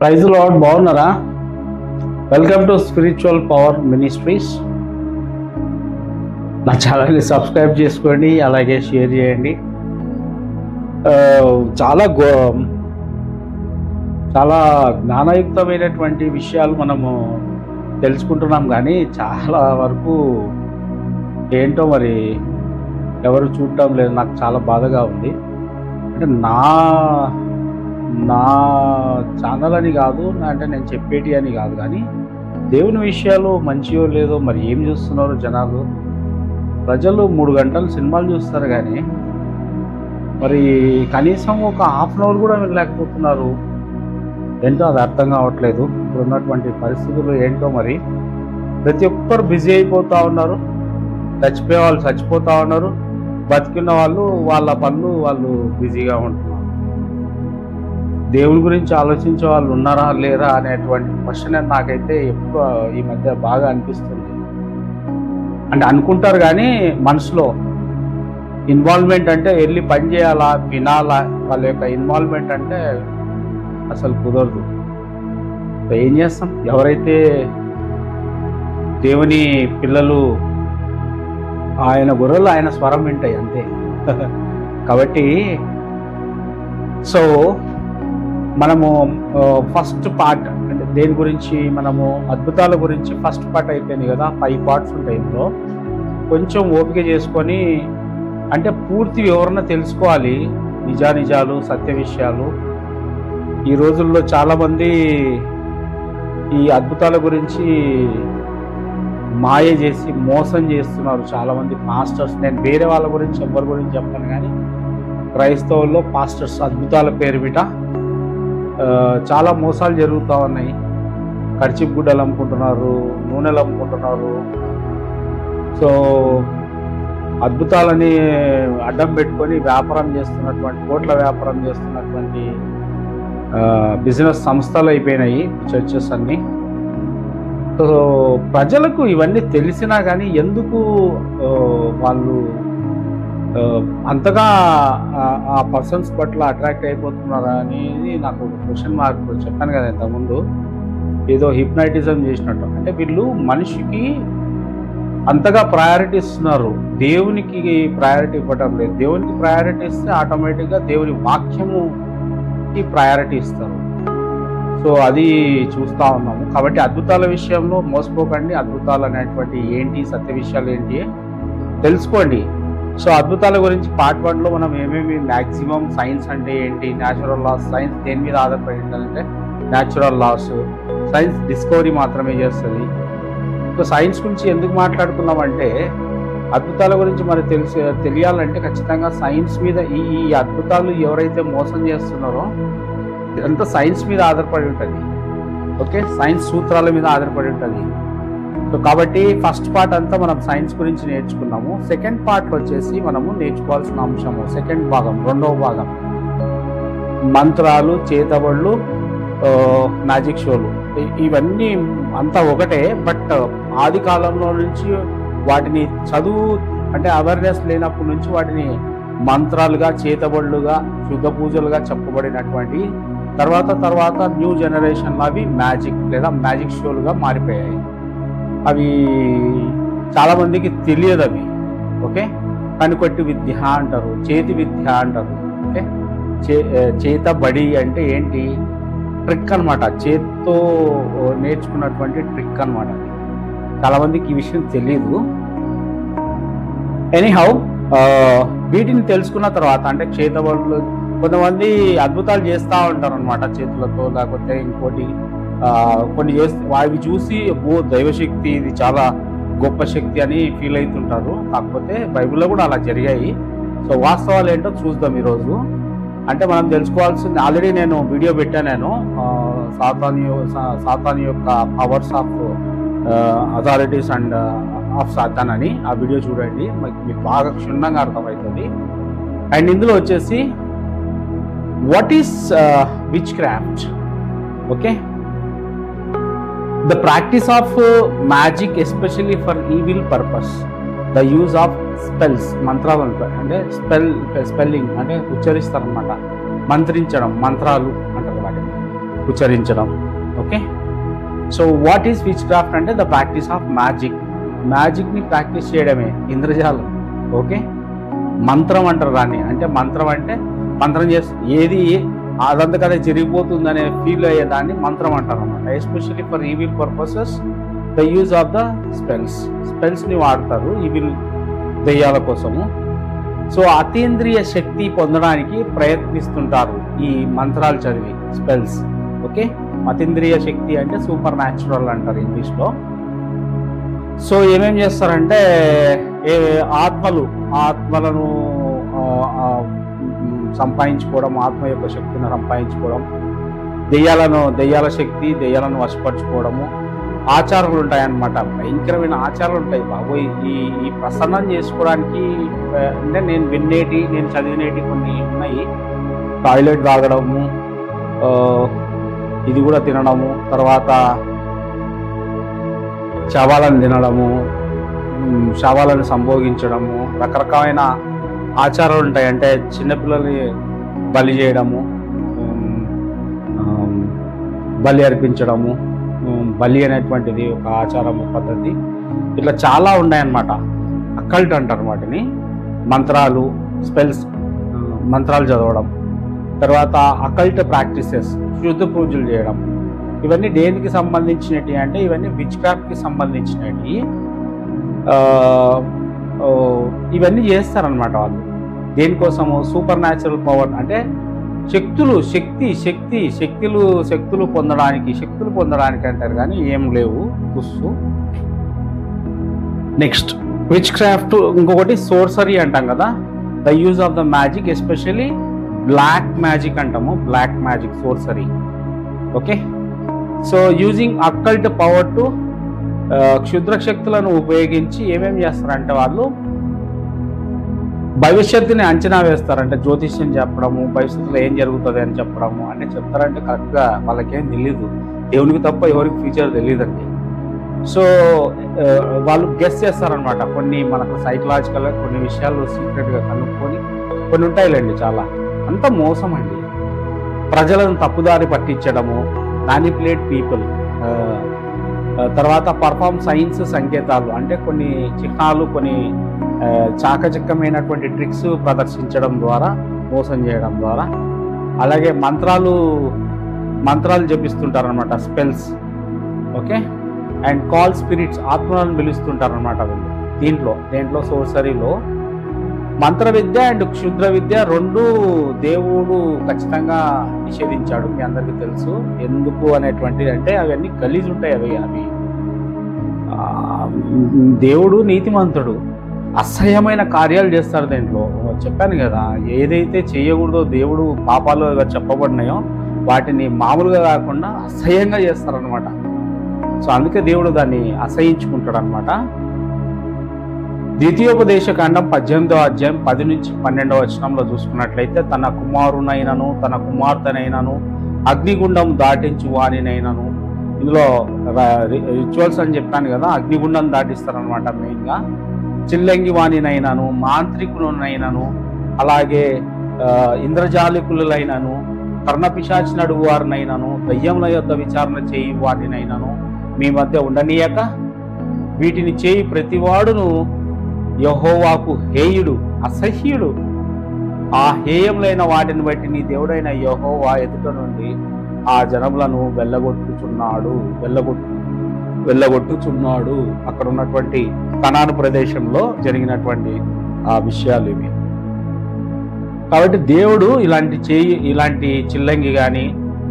Praise lord, బాగున్నారా? Welcome to spiritual power ministries. నా ఛానల్ని సబ్స్క్రైబ్ చేసుకోండి, అలాగే షేర్ చేయండి. చాలా చాలా జ్ఞానయుక్తమైనటువంటి విషయాలు మనము తెలుసుకుంటున్నాం, కానీ చాలా వరకు ఏంటో మరి ఎవరు చూడటం లేదు. నాకు చాలా బాధగా ఉంది. అంటే నా ఛానల్ అని కాదు, అంటే నేను చెప్పేటి అని కాదు, కానీ దేవుని విషయాలు మంచియో లేదో మరి ఏం చూస్తున్నారు జనాలు. ప్రజలు 3 గంటలు సినిమాలు చూస్తారు, కానీ మరి కనీసం ఒక హాఫ్ అన్ అవర్ కూడా వినలేకపోతున్నారు. ఏంటో అది అర్థం కావట్లేదు. ఇప్పుడు ఉన్నటువంటి పరిస్థితులు ఏంటో మరి ప్రతి ఒక్కరు బిజీ అయిపోతూ ఉన్నారు. చచ్చిపోయే వాళ్ళు చచ్చిపోతూ ఉన్నారు, బతికిన వాళ్ళు వాళ్ళ పనులు వాళ్ళు బిజీగా ఉంటున్నారు. దేవుని గురించి ఆలోచించే వాళ్ళు ఉన్నారా లేరా అనేటువంటి క్వశ్చన్ నాకైతే ఎక్కువ ఈ మధ్య బాగా అనిపిస్తుంది. అంటే అనుకుంటారు, కానీ మనసులో ఇన్వాల్వ్మెంట్ అంటే వెళ్ళి పని చేయాలా, వినాలా, వాళ్ళ యొక్క ఇన్వాల్వ్మెంట్ అంటే అసలు కుదరదు. ఏం చేస్తాం? ఎవరైతే దేవుని పిల్లలు ఆయన గొర్రెలు ఆయన స్వరం వింటాయి, అంతే. కాబట్టి సో మనము ఫస్ట్ పార్ట్ అంటే దేని గురించి, మనము అద్భుతాల గురించి ఫస్ట్ పార్ట్ అయిపోయింది కదా. 5 పార్ట్స్ ఉంటాయి ఇందులో. కొంచెం ఓపిక చేసుకొని, అంటే పూర్తి వివరణ తెలుసుకోవాలి, నిజాలు సత్య విషయాలు. ఈ రోజుల్లో చాలామంది ఈ అద్భుతాల గురించి మాయ చేసి మోసం చేస్తున్నారు చాలామంది పాస్టర్స్. నేను వేరే వాళ్ళ గురించి ఎవరి గురించి చెప్పాను, కానీ క్రైస్తవుల్లో పాస్టర్స్ అద్భుతాల పేరు బిట చాలా మోసాలు జరుగుతూ ఉన్నాయి. కర్చీఫ్ గుడ్డలు అమ్ముకుంటున్నారు, నూనెలు అమ్ముకుంటున్నారు. సో అద్భుతాలని అడ్డం పెట్టుకొని వ్యాపారం చేస్తున్నటువంటి, కోట్ల వ్యాపారం చేస్తున్నటువంటి బిజినెస్ సంస్థలు అయిపోయినాయి చర్చెస్ అన్నీ. సో ప్రజలకు ఇవన్నీ తెలిసినా కానీ ఎందుకు వాళ్ళు అంతగా ఆ పర్సన్స్ పట్ల అట్రాక్ట్ అయిపోతున్నారా అనేది నాకు క్వశ్చన్ మార్క్. చెప్పాను కదా ఇంతకుముందు, ఏదో హిప్నైటిజం చేసినట్టు. అంటే వీళ్ళు మనిషికి అంతగా ప్రయారిటీ ఇస్తున్నారు, దేవునికి ప్రయారిటీ ఇవ్వటం లేదు. దేవునికి ప్రయారిటీ ఇస్తే ఆటోమేటిక్గా దేవుని వాక్యముకి ప్రయారిటీ ఇస్తారు. సో అది చూస్తూ ఉన్నాము. కాబట్టి అద్భుతాల విషయంలో మోసపోకండి. అద్భుతాలు అనేటువంటి ఏంటి, సత్య విషయాలు ఏంటి తెలుసుకోండి. సో అద్భుతాల గురించి పార్ట్ 1లో మనం ఏమేమి మ్యాక్సిమం సైన్స్ అంటే ఏంటి, న్యాచురల్ లాస్. సైన్స్ దేని మీద ఆధారపడి ఉంటుందంటే న్యాచురల్ లాస్. సైన్స్ డిస్కవరీ మాత్రమే చేస్తుంది. సో సైన్స్ గురించి ఎందుకు మాట్లాడుకున్నామంటే, అద్భుతాల గురించి మరి తెలియాలంటే ఖచ్చితంగా సైన్స్ మీద ఈ అద్భుతాలు ఎవరైతే మోసం చేస్తున్నారో ఇదంతా సైన్స్ మీద ఆధారపడి ఉంటుంది. ఓకే, సైన్స్ సూత్రాల మీద ఆధారపడి ఉంటుంది. సో కాబట్టి ఫస్ట్ పార్ట్ అంతా మనం సైన్స్ గురించి నేర్చుకున్నాము. సెకండ్ పార్ట్లో వచ్చేసి మనము నేర్చుకోవాల్సిన అంశము, సెకండ్ భాగం, 2వ భాగం, మంత్రాలు, చేతబడులు, మ్యాజిక్ షోలు. ఇవన్నీ అంతా ఒకటే, బట్ ఆది కాలంలో నుంచి వాటిని చదువు అంటే అవేర్నెస్ లేనప్పటి నుంచి వాటిని మంత్రాలుగా, చేతబడులుగా, శుద్ధ పూజలుగా చెప్పబడినటువంటి తర్వాత న్యూ జనరేషన్లో అవి మ్యాజిక్ లేదా మ్యాజిక్ షోలుగా మారిపోయాయి. అవి చాలామందికి తెలియదు అవి. ఓకే, కనుకొట్టి విద్య అంటారు, చేతి విద్య అంటారు. ఓకే, చేతబడి అంటే ఏంటి? ట్రిక్ అనమాట, చేత్తో నేర్చుకున్నటువంటి ట్రిక్ అనమాట. చాలామందికి ఈ విషయం తెలియదు. ఎనీహౌ వీటిని తెలుసుకున్న తర్వాత, అంటే చేతబడులు, కొంతమంది అద్భుతాలు చేస్తూ ఉంటారు అనమాట చేతులతో, లేకపోతే ఇంకోటి కొన్ని చేస్తే అవి చూసి దైవశక్తి, ఇది చాలా గొప్ప శక్తి అని ఫీల్ అవుతుంటారు. కాకపోతే బైబిల్లో కూడా అలా జరిగాయి. సో వాస్తవాలు ఏంటో చూద్దాం ఈరోజు. అంటే మనం తెలుసుకోవాల్సింది, ఆల్రెడీ నేను వీడియో పెట్టాను, నేను సాతాను యొక్క powers of authorities and of Satan అని. ఆ వీడియో చూడండి, మీకు బాగా క్షుణ్ణంగా అర్థమవుతుంది. అండ్ ఇందులో వచ్చేసి what is which craft. Okay, the practice of magic especially for evil purpose, the use of spells, మంత్రాలు అంటే స్పెల్లింగ్ అంటే ఉచ్చరిస్తారు అన్నమాట, మంత్రించడం, మంత్రాలు అంటారు వాటిని. ఉచ్చరించడం. Okay, so what is witchcraft అంటే ద ప్రాక్టీస్ ఆఫ్ మ్యాజిక్ని ప్రాక్టీస్ చేయడమే ఇంద్రజాలం. ఓకే, మంత్రం అంటారు దాన్ని. అంటే మంత్రం అంటే మంత్రం చేస్తే ఏది అదంతకదే జరిగిపోతుందనే ఫీల్ అయ్యేదాన్ని మంత్రం అంటారు అన్నమాట. Especially for evil purposes the use of the స్పెల్స్ని వాడతారు ఈవిల్ దెయ్యాల కోసము. సో అతీంద్రియ శక్తి పొందడానికి ప్రయత్నిస్తుంటారు ఈ మంత్రాలు చదివి, స్పెల్స్. ఓకే, అతీంద్రియ శక్తి అంటే సూపర్ న్యాచురల్ అంటారు ఇంగ్లీష్లో. సో ఏమేం చేస్తారంటే ఆత్మలను సంపాదించుకోవడం, ఆత్మ యొక్క శక్తిని సంపాదించుకోవడం, దెయ్యాల శక్తి, దెయ్యాలను వశపరచుకోవడము, ఆచారాలు ఉంటాయన్నమాట. భయంకరమైన ఆచారాలు ఉంటాయి బాబోయ్. ఈ ప్రసన్నం చేసుకోవడానికి అంటే నేను చదివినేటి కొన్ని ఉన్నాయి. టాయిలెట్ తాగడము, ఇది కూడా తినడము, తర్వాత శవాలను తినడము, శవాలను సంభోగించడము, రకరకాలైన ఆచారాలు ఉంటాయి. అంటే చిన్నపిల్లల్ని బలి చేయడము, బలి అర్పించడము, బలి అనేటువంటిది ఒక ఆచారము, పద్ధతి. ఇట్లా చాలా ఉన్నాయన్నమాట. అకల్ట్ అంటారు వాటిని. మంత్రాలు, స్పెల్స్, మంత్రాలు చదవడం, తర్వాత అకల్ట్ ప్రాక్టీసెస్, శుద్ధ పూజలు చేయడం. ఇవన్నీ దేనికి సంబంధించినవి అంటే ఇవన్నీ విచ్ క్రాఫ్ట్కి సంబంధించినవి. ఇవన్నీ చేస్తారనమాట వాళ్ళు. దేనికోసము? సూపర్ న్యాచురల్ పవర్ అంటే శక్తులు పొందడానికి అంటారు, కానీ ఏం లేవు కుస్సు. Next witchcraft. ఇంకొకటి సోర్సరీ అంటాం కదా, the use of the magic, especially black magic అంటాము. Black magic, sorcery. Okay, so using occult power to క్షుద్ర శక్తులను ఉపయోగించి ఏమేమి చేస్తారంటే వాళ్ళు భవిష్యత్తుని అంచనా వేస్తారంటే జ్యోతిష్యం చెప్పడము, భవిష్యత్తులో ఏం జరుగుతుంది అని చెప్పడము. అంటే చెప్తారంటే కరెక్ట్గా వాళ్ళకేం తెలీదు, దేవునికి తప్ప ఎవరికి ఫ్యూచర్ తెలియదండి. సో వాళ్ళు గెస్ చేస్తారనమాట. కొన్ని మనకు సైకలాజికల్గా కొన్ని విషయాలు సీక్రెట్గా కనుక్కొని కొన్ని ఉంటాయిలేండి. చాలా అంత మోసం అండి. ప్రజలను తప్పుదారి పట్టించడము, మ్యానిపులేట్ పీపుల్. తర్వాత పర్ఫార్మ్ సైన్స్, సంకేతాలు అంటే కొన్ని చిహ్నాలు, కొన్ని చాకచక్యమైనటువంటి ట్రిక్స్ ప్రదర్శించడం ద్వారా మోసం చేయడం ద్వారా. అలాగే మంత్రాలు జపిస్తుంటారు అనమాట, spells. Okay, and call spirits, ఆత్మలను పిలుస్తుంటారు అనమాట వీళ్ళు. దేంట్లో సోర్సరీలో మంత్ర విద్య అండ్ క్షుద్ర విద్య రెండు దేవుడు ఖచ్చితంగా నిషేధించాడు. మీ అందరికీ తెలుసు ఎందుకు అనేటువంటిది. అంటే అవన్నీ గలీజ్ ఉంటాయి. అవి దేవుడు నీతిమంతుడు, అసహ్యమైన కార్యాలు చేస్తారు దీంట్లో. చెప్పాను కదా, ఏదైతే చేయకూడదో దేవుడు పాపాలు చెప్పబడినాయో వాటిని మామూలుగా కాకుండా అసహ్యంగా చేస్తారనమాట. సో అందుకే దేవుడు దాన్ని అసహించుకుంటాడు అనమాట. ద్వితీయోపదేశకాండం 18వ అధ్యాయం 10 నుంచి 12వ వచనంలో చూసుకున్నట్లయితే, తన కుమారునైనను తన కుమార్తెనైనను అగ్నిగుండం దాటించు వానినైనను. ఇందులో రిచువల్స్ అని చెప్పాను కదా, అగ్నిగుండం దాటిస్తారనమాట మెయిన్గా. చిల్లంగి వాణినైనను, మాంత్రికులైనను, అలాగే ఇంద్రజాలికులైనను, కర్ణపిశాచి నడువు వారినైనను, దయ్యముల యొద్ద విచారణ చేయి వాటినైనను మీ మధ్య ఉండనీయక, వీటిని చేయి ప్రతివాడును యెహోవాకు హేయుడు, అసహ్యుడు. ఆ హేయములైన వాటిని బట్టి నీ దేవుడైన యెహోవా ఎదుట నుండి ఆ జనములను వెళ్ళగొట్టుచున్నాడు. అక్కడ ఉన్నటువంటి కనాను ప్రదేశంలో జరిగినటువంటి ఆ విషయాలు ఇవి. కాబట్టి దేవుడు ఇలాంటి చిల్లంగి కానీ,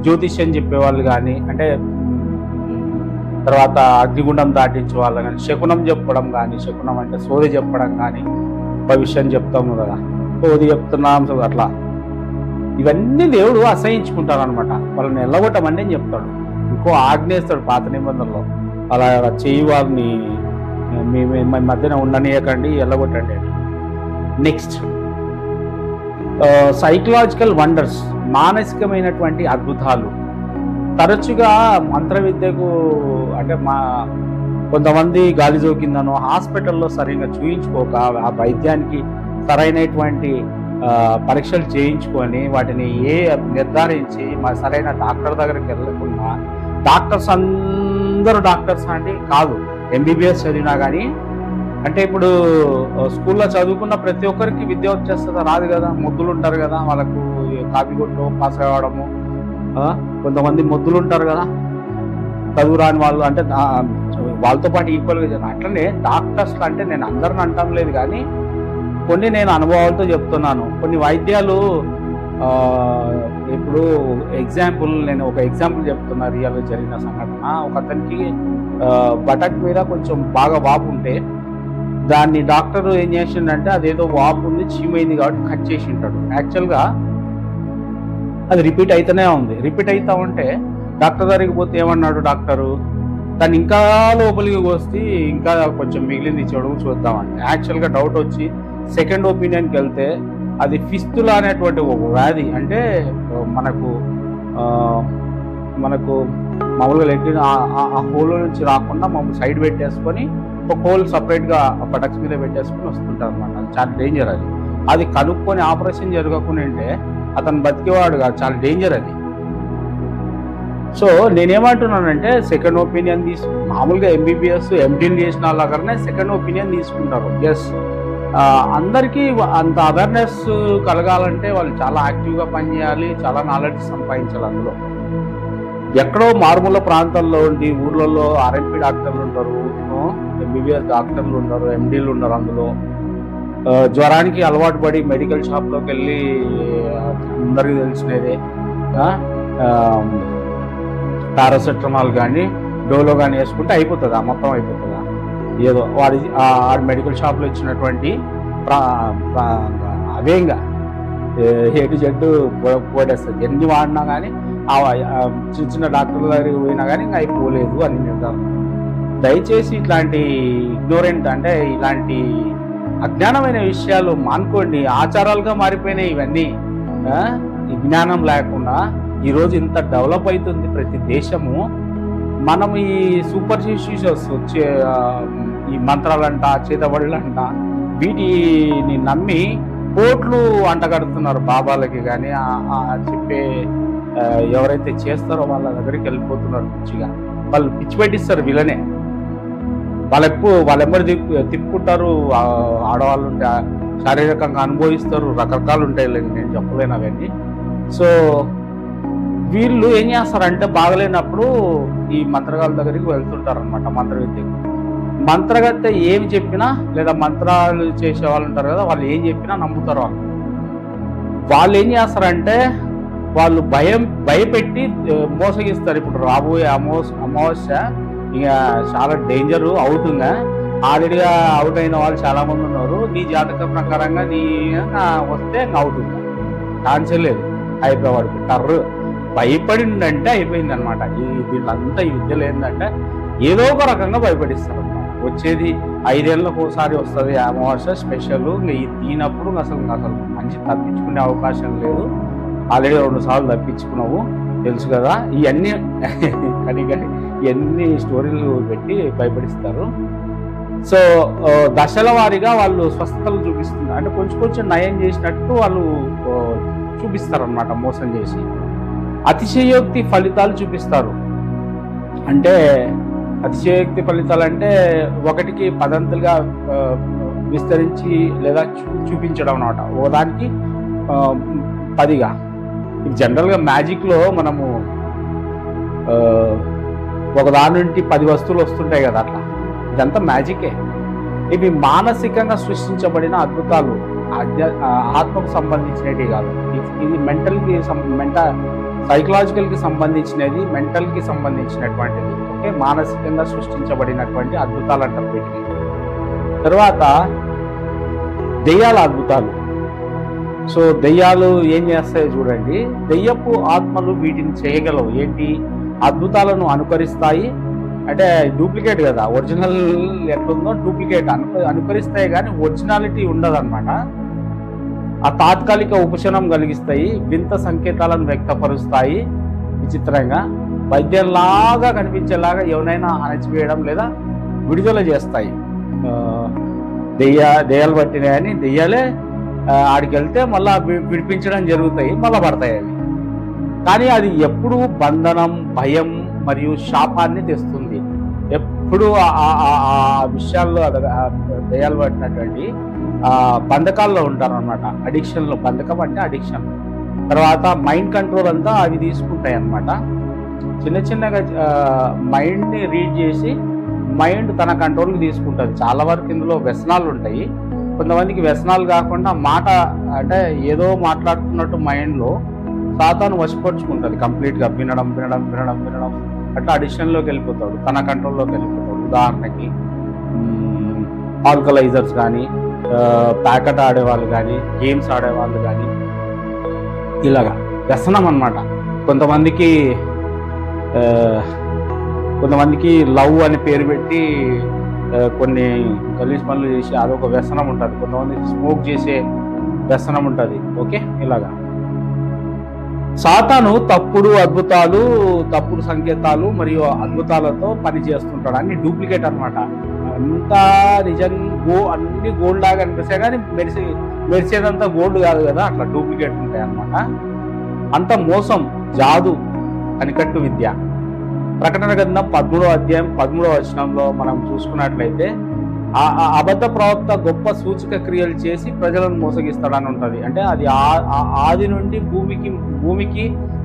జ్యోతిష్యం చెప్పేవాళ్ళు కానీ, అంటే తర్వాత అగ్నిగుండం దాటించే వాళ్ళు కానీ, శకునం చెప్పడం కానీ, శకునం అంటే సోది చెప్పడం కానీ, భవిష్యం చెప్తాము కదా, సోది చెప్తున్నాం అట్లా, ఇవన్నీ దేవుడు అసహించుకుంటారు అనమాట. వాళ్ళని ఎల్లగొట్టమని నేను చెప్తాడు. ఇంకో ఆజ్ఞేస్తాడు పాత నిబంధనలో, అలా చేయి వారిని మీ మధ్యన ఉండనీయకండి, ఎల్లగొట్టండి అని. నెక్స్ట్ సైకలాజికల్ వండర్స్, మానసికమైనటువంటి అద్భుతాలు. తరచుగా మంత్ర విద్యకు అంటే కొంతమంది గాలి జోకిందనో హాస్పిటల్లో సరిగ్గా చూయించుకోక, ఆ వైద్యానికి సరైనటువంటి పరీక్షలు చేయించుకొని వాటిని నిర్ధారించి సరైన డాక్టర్ దగ్గరికి వెళ్ళకుండా, డాక్టర్స్ అందరూ డాక్టర్స్ అంటే కాదు, ఎంబీబీఎస్ చదివినా కానీ. అంటే ఇప్పుడు స్కూల్లో చదువుకున్న ప్రతి ఒక్కరికి విద్య వచ్చేస్తుందా? రాదు కదా. మొద్దులు ఉంటారు కదా, వాళ్ళకు కాపీ కొట్టు పాస్ కావడము. కొంతమంది మొద్దులు ఉంటారు కదా, చదువు రాని వాళ్ళు, అంటే వాళ్ళతో పాటు ఈక్వల్గా. అట్లనే డాక్టర్స్ అంటే నేను అందరిని అంటాం లేదు కానీ కొన్ని నేను అనుభవాలతో చెప్తున్నాను. కొన్ని వైద్యాలు ఇప్పుడు నేను ఒక ఎగ్జాంపుల్ చెప్తున్నా, రియల్గా జరిగిన సంఘటన. ఒక అతనికి బటక్ మీద కొంచెం బాగా వాపు ఉంటే దాన్ని డాక్టర్ ఏం చేసిండంటే అదేదో వాపు ఉంది, చీమైంది కాబట్టి కట్ చేసి ఉంటాడు. యాక్చువల్గా అది రిపీట్ అవుతూనే ఉంది. రిపీట్ అవుతా ఉంటే డాక్టర్ దగ్గరికి పోతే ఏమన్నాడు డాక్టరు, దాన్ని ఇంకా లోపలికి వస్తే ఇంకా కొంచెం మిగిలింది చూద్దామంటే యాక్చువల్గా డౌట్ వచ్చి సెకండ్ ఒపీనియన్కి వెళ్తే అది ఫిస్తులా అనేటువంటి ఒక వ్యాధి. అంటే మనకు మామూలుగా లెట్టిన ఆ హోల్ నుంచి రాకుండా మామూలు సైడ్ పెట్టేసుకొని ఒక హోల్ సపరేట్గా బటక్స్ మీద పెట్టేసుకొని వస్తుంటారు అనమాట. అది చాలా డేంజర్. అది కనుక్కొని ఆపరేషన్ జరగకుండా అంటే అతను బతికేవాడు కాదు, చాలా డేంజర్ అది. సో నేనేమంటున్నానంటే సెకండ్ ఒపీనియన్ మామూలుగా ఎంబీబీఎస్ ఎండీలు చేసిన వాళ్ళకనే సెకండ్ ఒపీనియన్ తీసుకుంటారు. ఎస్, అందరికీ అంత అవేర్నెస్ కలగాలంటే వాళ్ళు చాలా యాక్టివ్గా పనిచేయాలి, చాలా నాలెడ్జ్ సంపాదించాలి. అందులో ఎక్కడో మారుమూల ప్రాంతాల్లో ఉండి ఊర్లలో ఆర్ఎంపీ డాక్టర్లు ఉంటారు, ఎంబీబీఎస్ డాక్టర్లు ఉన్నారు, ఎండీలు ఉన్నారు. అందులో జ్వరానికి అలవాటు పడి మెడికల్ షాప్లోకి వెళ్ళి అందరికీ తెలిసినదే పారాసెటమాల్ కానీ డోలో కానీ వేసుకుంటే అయిపోతుందా, మొత్తం అయిపోతుందా? ఏదో వాడి మెడికల్ షాప్లో ఇచ్చినటువంటి అవేంగా హెడ్ జడ్డు పోడేస్తుంది. ఎన్ని వాడినా కానీ చిన్న చిన్న డాక్టర్ల దగ్గరికి పోయినా కానీ ఇంకా అయిపోలేదు అని నిర్ధారణ. దయచేసి ఇట్లాంటి ఇగ్నోరెంట్ అంటే ఇలాంటి అజ్ఞానమైన విషయాలు మానుకోండి. ఆచారాలుగా మారిపోయినాయి ఇవన్నీ. ఈ జ్ఞానం లేకుండా ఈరోజు ఇంత డెవలప్ అవుతుంది ప్రతి దేశము. మనం ఈ సూపర్స్టిషియస్ వచ్చే ఈ మంత్రాలంట, చేతబడులంట, వీటిని నమ్మి కోట్లు అంటగడుతున్నారు బాబాలకి. కానీ చెప్పే ఎవరైతే చేస్తారో వాళ్ళ దగ్గరికి వెళ్ళిపోతున్నారు పిచ్చిగా. వాళ్ళు పిచ్చి పెట్టిస్తారు వీళ్ళనే. వాళ్ళెంబడి తిప్పుకుంటారు. ఆడవాళ్ళు ఉంటే శారీరకంగా అనుభవిస్తారు, రకరకాలు ఉంటాయి, నేను చెప్పలేను అవన్నీ. సో వీళ్ళు ఏం చేస్తారంటే బాగలేనప్పుడు ఈ మంత్రగాళ్ళ దగ్గరికి వెళ్తుంటారు అనమాట. మంత్రగత్తె ఏమి చెప్పినా, లేదా మంత్రాలు చేసే వాళ్ళు ఉంటారు కదా, వాళ్ళు ఏం చెప్పినా నమ్ముతారు. వాళ్ళు ఏం చేస్తారంటే వాళ్ళు భయపెట్టి మోసగిస్తారు. ఇప్పుడు రాబోయే అమావాస్య ఇక చాలా డేంజరు, అవుతుందా, ఆల్రెడీగా అవుట్ అయిన వాళ్ళు చాలా మంది ఉన్నారు. నీ జాతక ప్రకారంగా నీ వస్తే అవుతుందా, ఛాన్సే లేదు, అయిపోయేవాడికి టర్రు భయపడిందంటే అయిపోయింది అనమాట. వీళ్ళంతా ఈ విద్యలు ఏంటంటే ఏదో ఒక రకంగా భయపడిస్తారు అనమాట. వచ్చేది 5 ఏళ్ళకు ఒకసారి వస్తుంది అమావాస్య స్పెషల్. ఇది తీనప్పుడు అసలు మంచి తప్పించుకునే అవకాశం లేదు. ఆల్రెడీ 2 సార్లు తప్పించుకున్నావు, తెలుసు కదా. ఇవన్నీ ఇవన్నీ స్టోరీలు పెట్టి భయపడిస్తారు. సో దశల వారీగా వాళ్ళు స్వస్థతలు చూపిస్తున్నారు. అంటే కొంచెం నయం చేసినట్టు వాళ్ళు చూపిస్తారు మోసం చేసి. అతిశయోక్తి ఫలితాలు చూపిస్తారు. అంటే అతిశయోక్తి ఫలితాలు అంటే ఒకటికి 10 అంతలుగా విస్తరించి లేదా చూపించడం అన్నమాట. ఒకదానికి 10గా. జనరల్గా మ్యాజిక్లో మనము ఒకదాని నుండి 10 వస్తువులు వస్తుంటాయి కదా, అట్లా ఇదంతా మ్యాజికే. ఇవి మానసికంగా సృష్టించబడిన అద్భుతాలు, ఆత్మకు సంబంధించినవి కాదు. ఇది సైకలాజికల్కి సంబంధించినది, మెంటల్కి సంబంధించినటువంటిది. ఓకే, మానసికంగా సృష్టించబడినటువంటి అద్భుతాలు అంటారు వీటిని. తర్వాత దెయ్యాల అద్భుతాలు. సో దెయ్యాలు ఏం చేస్తాయో చూడండి. దెయ్యపు ఆత్మలు వీటిని చేయగలవు. ఏంటి? అద్భుతాలను అనుకరిస్తాయి. అంటే డూప్లికేట్ కదా, ఒరిజినల్ ఎట్లుందో డూప్లికేట్ అనుకరిస్తాయి కానీ ఒరిజినాలిటీ ఉండదు అనమాట. ఆ తాత్కాలిక ఉపశమనం కలిగిస్తాయి, వింత సంకేతాలను వ్యక్తపరుస్తాయి. విచిత్రంగా వైద్యంలాగా కనిపించేలాగా ఎవరైనా అణచివేయడం లేదా విడుదల చేస్తాయి. దెయ్యాలు పట్టినాయని దెయ్యాలే ఆడికి వెళ్తే మళ్ళీ విడిపించడం జరుగుతాయి, మళ్ళీ పడతాయి అవి. కానీ అది ఎప్పుడు బంధనం, భయం మరియు శాపాన్ని తెస్తుంది. ఎప్పుడు ఆ విషయాల్లో దయాలు పట్టినటువంటి బంధకాల్లో ఉంటారనమాట. అడిక్షన్లో, బంధకం అంటే అడిక్షన్. తర్వాత మైండ్ కంట్రోల్ అంతా అవి తీసుకుంటాయి అన్నమాట. చిన్న చిన్నగా మైండ్ని రీడ్ చేసి మైండ్ తన కంట్రోల్కి తీసుకుంటుంది. చాలా వరకు ఇందులో వ్యసనాలు ఉంటాయి. కొంతమందికి వ్యసనాలు కాకుండా మాట అంటే ఏదో మాట్లాడుతున్నట్టు మైండ్లో సాతాను వశపరుచుకుంటుంది కంప్లీట్గా. వినడం వినడం వినడం వినడం అట్లా అడిక్షన్లోకి వెళ్ళిపోతాడు, తన కంట్రోల్లోకి వెళ్ళిపోతాడు. ఉదాహరణకి ఆల్కలైజర్స్ కానీ, ప్యాకెట్ ఆడేవాళ్ళు కానీ, గేమ్స్ ఆడేవాళ్ళు కానీ, ఇలాగా వ్యసనం అన్నమాట. కొంతమందికి లవ్ అని పేరు పెట్టి కొన్ని గలీజ్ పనులు చేసి అదొక వ్యసనం ఉంటుంది. కొంతమందికి స్మోక్ చేసే వ్యసనం ఉంటుంది. ఓకే, ఇలాగా సాతాను తప్పుడు అద్భుతాలు, తప్పుడు సంకేతాలు మరియు అద్భుతాలతో పని చేస్తుంటాడు. అన్ని డూప్లికేట్ అనమాట. అంతా నిజం అన్ని గోల్డ్ లాగా అనిపిస్తాయి కానీ మెరిసేదంతా గోల్డ్ కాదు కదా, అట్లా డూప్లికేట్ ఉంటాయి అన్నమాట. అంత మోసం, జాదు, కనికట్టు విద్య. ప్రకటన గ్రంథం 13వ అధ్యాయం 13వ వచనంలో మనం చూసుకున్నట్లయితే అబద్ధ ప్రవక్త గొప్ప సూచక క్రియలు చేసి ప్రజలను మోసగిస్తాడని ఉంటుంది. అంటే అది ఆది నుండి భూమికి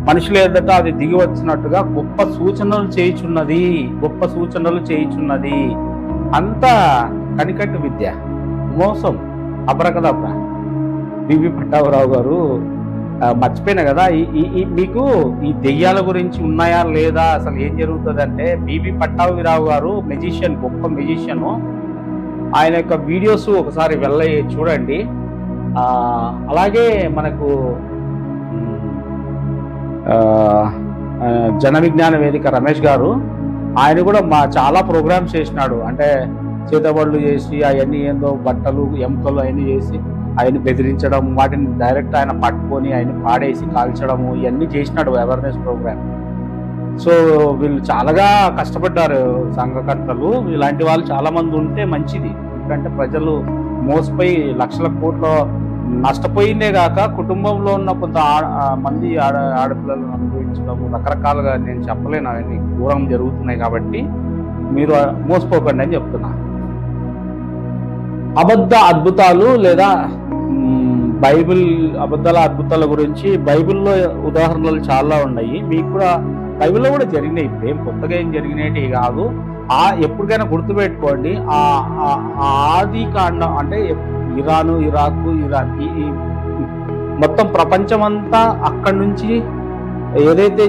మనుషుల ఎదుట అది దిగి వచ్చినట్టుగా గొప్ప సూచనలు చేయుచున్నది. అంతా కనికట్టు విద్య, మోసం, అబ్రకదబ్రా. బిబి పట్టాభిరావు గారు మర్చిపోయినా కదా, మీకు ఈ దెయ్యాల గురించి ఉన్నాయా లేదా, అసలు ఏం జరుగుతుంది అంటే, బిబి పట్టాభిరావు గారు మెజిషియన్, గొప్ప మెజిషియను. ఆయన యొక్క వీడియోస్ ఒకసారి చూడండి. అలాగే మనకు జన విజ్ఞాన వేదిక రమేష్ గారు, ఆయన కూడా చాలా ప్రోగ్రామ్స్ చేసినాడు. అంటే చేతబడులు చేసి అవన్నీ ఏందో బట్టలు ఎముకలు అవన్నీ చేసి ఆయన బెదిరించడం, వాటిని డైరెక్ట్ ఆయన పట్టుకొని ఆయన పాడేసి కాల్చడము, ఇవన్నీ చేసినాడు అవేర్నెస్ ప్రోగ్రామ్. సో వీళ్ళు చాలాగా కష్టపడ్డారు సంఘకర్తలు. ఇలాంటి వాళ్ళు చాలా మంది ఉంటే మంచిది. ఎందుకంటే ప్రజలు మోసపోయి లక్షల కోట్ల నష్టపోయిందే కాక కుటుంబంలో ఉన్న కొంత మంది ఆడపిల్లలను అనుభవించడము, రకరకాలుగా నేను చెప్పలేను, అవన్నీ దూరం జరుగుతున్నాయి. కాబట్టి మీరు మోసపోకండి అని చెప్తున్నా. అబద్ధ అద్భుతాలు లేదా బైబిల్ అబద్ధాల అద్భుతాల గురించి బైబిల్లో ఉదాహరణలు చాలా ఉన్నాయి. మీకు కూడా బైబిల్లో కూడా జరిగినాయి. ఇప్పుడు ఏం కొత్తగా ఏం జరిగినవి కాదు. ఎప్పటికైనా గుర్తుపెట్టుకోండి, ఆది కాండం అంటే ఇరాను, ఇరాక్, ఇరాన్, ఈ మొత్తం ప్రపంచమంతా అక్కడి నుంచి ఏదైతే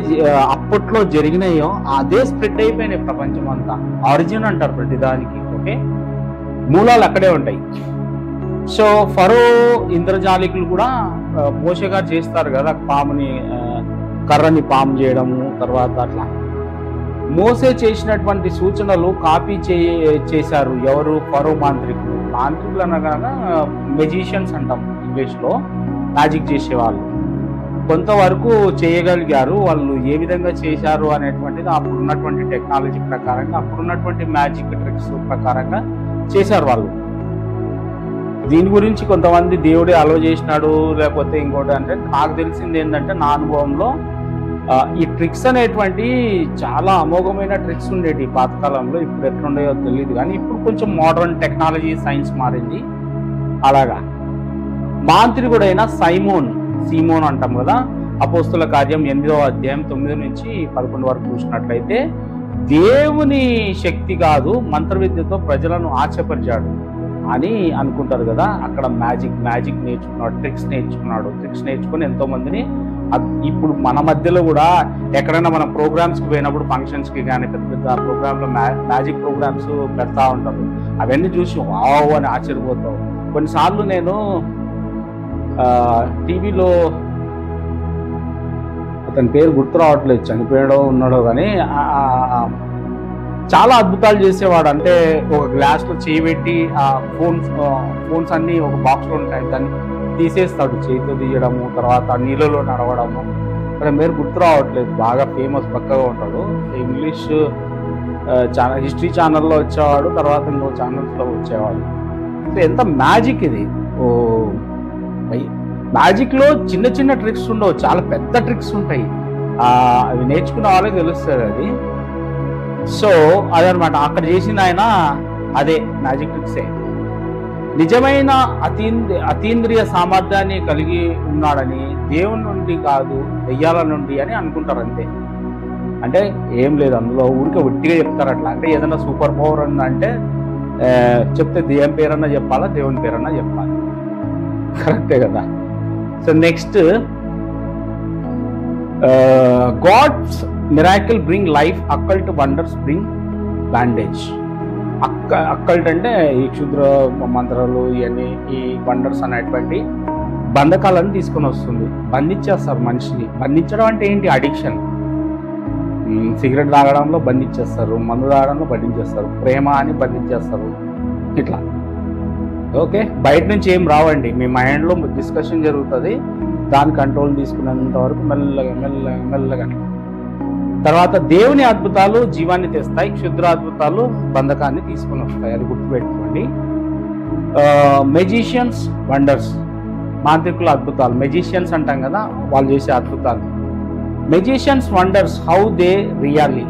అప్పట్లో జరిగినాయో అదే స్ప్రెడ్ అయిపోయినాయి ప్రపంచం అంతా. ఆరిజిన్ అంటారు ప్రతిదానికి. ఓకే, మూలాలు అక్కడే ఉంటాయి. సో ఫరో ఇంద్రజాలికులు కూడా మోషే గారు చేస్తారు కదా, పాముని కర్రని పాము చేయడము. తర్వాత అట్లా మోసే చేసినటువంటి సూచనలు కాపీ చేశారు ఎవరు? ఫరో మాంత్రికులు. మాంత్రికులు అనగా మెజిషియన్స్ అంటాం ఇంగ్లీష్లో, మ్యాజిక్ చేసేవాళ్ళు. కొంతవరకు చేయగలిగారు. వాళ్ళు ఏ విధంగా చేశారు అనేటువంటిది అప్పుడున్నటువంటి టెక్నాలజీ ప్రకారంగా, అప్పుడున్నటువంటి మ్యాజిక్ ట్రిక్స్ ప్రకారంగా చేశారు వాళ్ళు. దీని గురించి కొంతమంది దేవుడే అలో చేసినాడు లేకపోతే ఇంకోటి అంటే, నాకు తెలిసింది ఏంటంటే నా అనుభవంలో ఈ ట్రిక్స్ అనేటువంటి చాలా అమోఘమైన ట్రిక్స్ ఉండేవి పాతకాలంలో. ఇప్పుడు ఎట్లుండేయో తెలియదు కానీ ఇప్పుడు కొంచెం మోడర్న్ టెక్నాలజీ, సైన్స్ మారింది. అలాగా మాంత్రికుడైన సీమోన్ అంటాం కదా, అపోస్తుల కార్యం 8వ అధ్యాయం 9 నుంచి 11 వరకు చూసినట్లయితే, దేవుని శక్తి కాదు మంత్ర విద్యతో ప్రజలను ఆశ్చర్యపరిచాడు అని అనుకుంటారు కదా. అక్కడ మ్యాజిక్ నేర్చుకున్నాడు, ట్రిక్స్ నేర్చుకుని ఎంతో మందిని. ఇప్పుడు మన మధ్యలో కూడా ఎక్కడైనా మనం ప్రోగ్రామ్స్కి పోయినప్పుడు, ఫంక్షన్స్కి కానీ పెద్ద పెద్ద ప్రోగ్రాంలో మ్యాజిక్ ప్రోగ్రామ్స్ పెడతా ఉంటారు. అవన్నీ చూసి వావ్ అని ఆశ్చర్యపోతావు. కొన్నిసార్లు నేను టీవీలో, అతని పేరు గుర్తు రావట్లేదు, చనిపోయాడో ఉన్నాడో కానీ, చాలా అద్భుతాలు చేసేవాడు. అంటే ఒక గ్లాస్లో చేయబెట్టి ఆ ఫోన్స్ అన్నీ ఒక బాక్స్లో ఉంటాయి, దాన్ని తీసేస్తాడు, చేతితో తీయడము, తర్వాత నీళ్ళలో నడవడము. అక్కడ మీరు గుర్తు రావట్లేదు, బాగా ఫేమస్, పక్కగా ఉంటాడు. ఇంగ్లీష్ హిస్టరీ ఛానల్లో వచ్చేవాడు, తర్వాత ఇంకో ఛానల్స్లో వచ్చేవాడు. ఎంత మ్యాజిక్ ఇది! మ్యాజిక్లో చిన్న చిన్న ట్రిక్స్ ఉండవు, చాలా పెద్ద ట్రిక్స్ ఉంటాయి. అవి నేర్చుకున్న వాళ్ళకి తెలుస్తుంది అది. సో అదనమాట అక్కడ చేసిన ఆయన అదే మ్యాజిక్ ట్రిక్సే. నిజమైన అతీంద్రియ సామర్థ్యాన్ని కలిగి ఉన్నాడని దేవుని నుండి కాదు దెయ్యాల నుండి అని అనుకుంటారు అంతే. అంటే ఏం లేదు అందులో, ఊరికే ఒట్టిగా చెప్తారు అట్లా. అంటే ఏదైనా సూపర్ పవర్ ఉందంటే చెప్తే దెయ్యం పేరన్నా చెప్పాలా, దేవుని పేరన్నా చెప్పాలి, కరెక్టే కదా. So next, God's miracle bring life, occult wonders bring bandage. Occult అంటే ఈ క్షుద్ర మంత్రాలు ఇవన్నీ, ఈ వండర్స్ అనేటువంటి బంధకాలను తీసుకొని వస్తుంది, బంధించేస్తారు మనిషిని. బంధించడం అంటే ఏంటి? అడిక్షన్. సిగరెట్ తాగడంలో బంధించేస్తారు, మందు తాగడంలో బంధించేస్తారు, ప్రేమ అని బంధించేస్తారు, ఇట్లా. ఓకే, బయట నుంచి ఏం రావండి, మీ మైండ్లో డిస్కషన్ జరుగుతుంది, దాని కంట్రోల్ తీసుకున్నంత వరకు మెల్లగా మెల్లగా మెల్లగా. తర్వాత దేవుని అద్భుతాలు జీవాన్ని తెస్తాయి, క్షుద్ర అద్భుతాలు బంధకాన్ని తీసుకొని వస్తాయి, అది గుర్తుపెట్టుకోండి. మెజిషియన్స్ వండర్స్, మాంత్రికుల అద్భుతాలు, మెజిషియన్స్ అంటాం కదా, వాళ్ళు చేసే అద్భుతాలు. Magicians wonders how they really,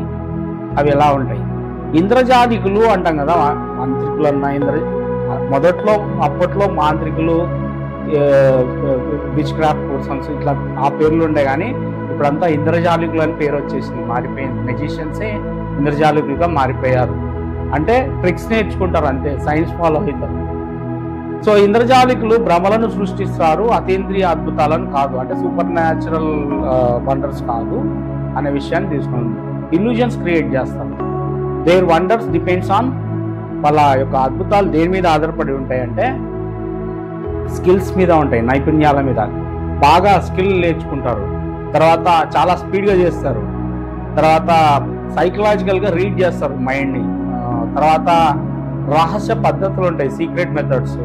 అవి ఎలా ఉంటాయి. ఇంద్రజాలికులు అంటాం కదా, మాంత్రికులు అన్న మొదట్లో అప్పట్లో మాంత్రికులు, విచ్ క్రాఫ్ట్ పర్సన్స్ ఇట్లా ఆ పేర్లు ఉండే, కానీ ఇప్పుడంతా ఇంద్రజాలికులు అని పేరు వచ్చేసింది, మారిపోయింది. మెజిషియన్సే ఇంద్రజాలికులుగా మారిపోయారు. అంటే ట్రిక్స్ నేర్చుకుంటారు అంతే, సైన్స్ ఫాలో అవుతారు. సో ఇంద్రజాలికులు భ్రమలను సృష్టిస్తారు, అతీంద్రియ అద్భుతాలను కాదు, అంటే సూపర్ న్యాచురల్ వండర్స్ కాదు అనే విషయాన్ని తీసుకున్నాం. ఇల్యూజన్స్ క్రియేట్ చేస్తారు. దేర్ వండర్స్ డిపెండ్స్ ఆన్, వాళ్ళ యొక్క అద్భుతాలు దేని మీద ఆధారపడి ఉంటాయంటే స్కిల్స్ మీద ఉంటాయి, నైపుణ్యాల మీద. బాగా స్కిల్ నేర్చుకుంటారు, తర్వాత చాలా స్పీడ్గా చేస్తారు, తర్వాత సైకలాజికల్గా రీడ్ చేస్తారు మైండ్ని, తర్వాత రహస్య పద్ధతులు ఉంటాయి, సీక్రెట్ మెథడ్స్,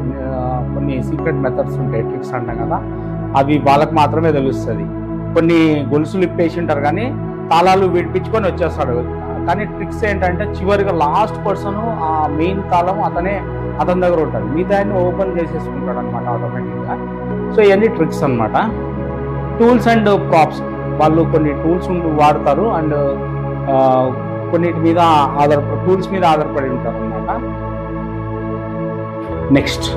కొన్ని సీక్రెట్ మెథడ్స్ ఉంటాయి, ట్రిక్స్ అంటాం కదా, అవి వాళ్ళకి మాత్రమే తెలుస్తుంది. కొన్ని గొలుసులు ఇప్పేసి ఉంటారు కానీ తాళాలు విడిపించుకొని వచ్చేస్తాడు. కానీ ట్రిక్స్ ఏంటంటే చివరిగా లాస్ట్ పర్సన్ ఆ మెయిన్ తాళం అతని దగ్గర ఉంటుంది, మిగతా ఓపెన్ చేసేసుకుంటాడు అనమాట ఆటోమేటిక్గా. సో ఇవన్నీ ట్రిక్స్ అనమాట. టూల్స్ అండ్ ప్రాప్స్, వాళ్ళు కొన్ని టూల్స్ వాడతారు అండ్ కొన్నిటి మీద టూల్స్ మీద ఆధారపడి ఉంటారు అనమాట. నెక్స్ట్,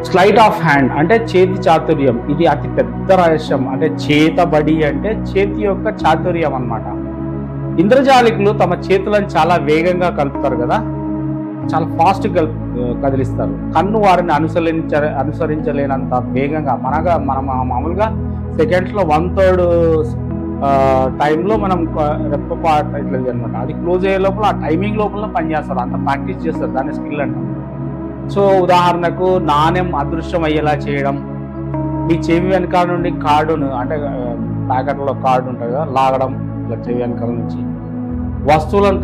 స్లైట్ ఆఫ్ హ్యాండ్ అంటే చేతి చాతుర్యం. ఇది అతి పెద్ద రహస్యం. అంటే చేతబడి అంటే చేతి యొక్క చాతుర్యం అన్నమాట. ఇంద్రజాలికులు తమ చేతులను చాలా వేగంగా కలుపుతారు కదా, చాలా ఫాస్ట్ కదిలిస్తారు. కన్ను వారిని అనుసరించలేనంత వేగంగా, మనం మామూలుగా సెకండ్స్లో 1/3 టైంలో మనం రెప్పపాటు ఇట్లా అనమాట. అది క్లోజ్ అయ్యే లోపల ఆ టైమింగ్ లోపల పనిచేస్తారు, అంత ప్రాక్టీస్ చేస్తారు, దాన్ని స్కిల్ అంటారు. సో ఉదాహరణకు నాణ్యం అదృశ్యం అయ్యేలా చేయడం, మీ చెవి వెనకాల నుండి కార్డును, అంటే ప్యాకెట్లో కార్డు ఉంటుంది కదా, లాగడం ఇట్లా చెవి వెనకాల నుంచి. వస్తువులను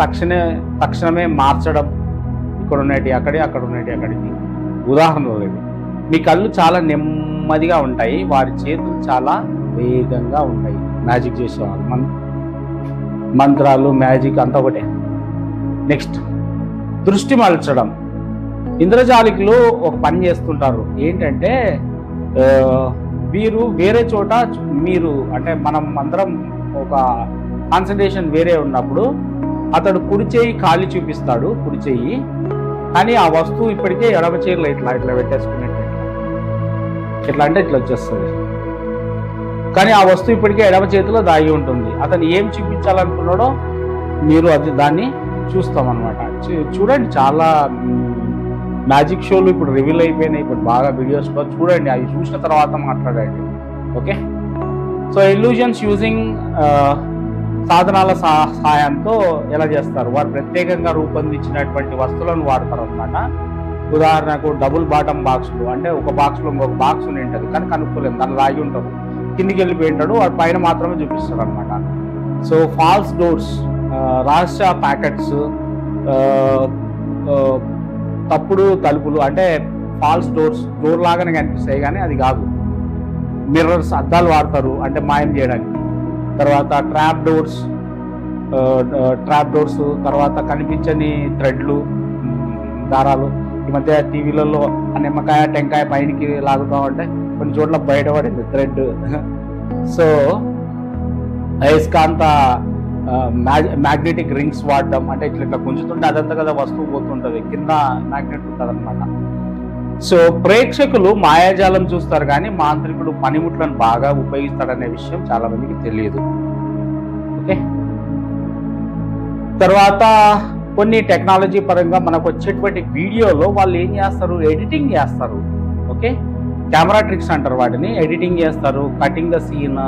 తక్షణమే మార్చడం, ఇక్కడ ఉన్నటి అక్కడి, అక్కడ ఉన్నటి అక్కడికి. ఉదాహరణలు ఇవి. మీ కళ్ళు చాలా నెమ్మదిగా ఉంటాయి, వారి చేతులు చాలా వేగంగా ఉంటాయి. మ్యాజిక్ చేసేవాళ్ళు, మంత్రాలు మ్యాజిక్ అంతా ఒకటే. నెక్స్ట్, దృష్టి మలచడం. ఇంద్రజాలికులు ఒక పని చేస్తుంటారు, ఏంటంటే వీరు వేరే చోట, మీరు అంటే మనం అందరం ఒక కాన్సన్ట్రేషన్ వేరే ఉన్నప్పుడు అతడు కుడి చేయి ఖాళీ చూపిస్తాడు, కుడి చెయ్యి, కానీ ఆ వస్తువు ఇప్పటికే ఎడమ చేయిలో ఇట్లా పెట్టేసుకునేట్టు, ఎట్లా అంటే ఇట్లా వచ్చేస్తుంది, కానీ ఆ వస్తువు ఇప్పటికే ఎడమ చేతిలో దాగి ఉంటుంది. అతను ఏం చూపించాలనుకున్నాడో మీరు దాన్ని చూస్తామన్నమాట. చూడండి, చాలా మ్యాజిక్ షోలు ఇప్పుడు రివీల్ అయిపోయినాయి, ఇప్పుడు బాగా వీడియోస్లో చూడండి, అవి చూసిన తర్వాత మాట్లాడండి. ఓకే, సో ఇల్యూజన్స్ యూజింగ్ సాధనాల సహాయంతో ఎలా చేస్తారు? వారు ప్రత్యేకంగా రూపొందించినటువంటి వస్తువులను వాడతారు అనమాట. ఉదాహరణకు డబుల్ బాటమ్ బాక్సులు, అంటే ఒక బాక్స్లో ఇంకొక బాక్స్ ఉంటుంది కానీ కనుక్కోలేము, దాన్ని రాగి ఉంటారు, కిందికి వెళ్ళిపోయి ఉంటాడు, వాడు పైన మాత్రమే చూపిస్తారు అనమాట. సో ఫాల్స్ డోర్స్, రహస్య ప్యాకెట్స్, తప్పుడు తలుపులు, అంటే ఫాల్స్ డోర్స్, డోర్ లాగానే కనిపిస్తాయి కానీ అది కాదు. మిర్రర్స్, అద్దాలు వాడతారు అంటే మాయం చేయడానికి. తర్వాత ట్రాప్ డోర్స్, తర్వాత కనిపించని థ్రెడ్లు, దారాలు, ఈ మధ్య టీవీలలో ఆ నిమ్మకాయ టెంకాయ పైనకి లాగుతూ ఉంటే కొన్ని చోట్ల బయటపడింది థ్రెడ్. సో అయస్కాంత మ్యాగ్నెటిక్ రింగ్స్ వాడడం, అంటే ఇట్లా గుంజుతుంటే అదంతా కదా వస్తువు పోతుంటుంది, కింద మ్యాగ్నెట్ ఉంటుంది అనమాట. సో ప్రేక్షకులు మాయాజాలం చూస్తారు కానీ మాంత్రికుడు పనిముట్లను బాగా ఉపయోగిస్తాడనే విషయం చాలా మందికి తెలియదు. ఓకే, తర్వాత కొన్ని టెక్నాలజీ పరంగా మనకు వచ్చేటువంటి వీడియోలో వాళ్ళు ఏం చేస్తారు, ఎడిటింగ్ చేస్తారు. ఓకే, కెమెరా ట్రిక్స్ అంటారు వాటిని. ఎడిటింగ్ చేస్తారు, cutting the scene,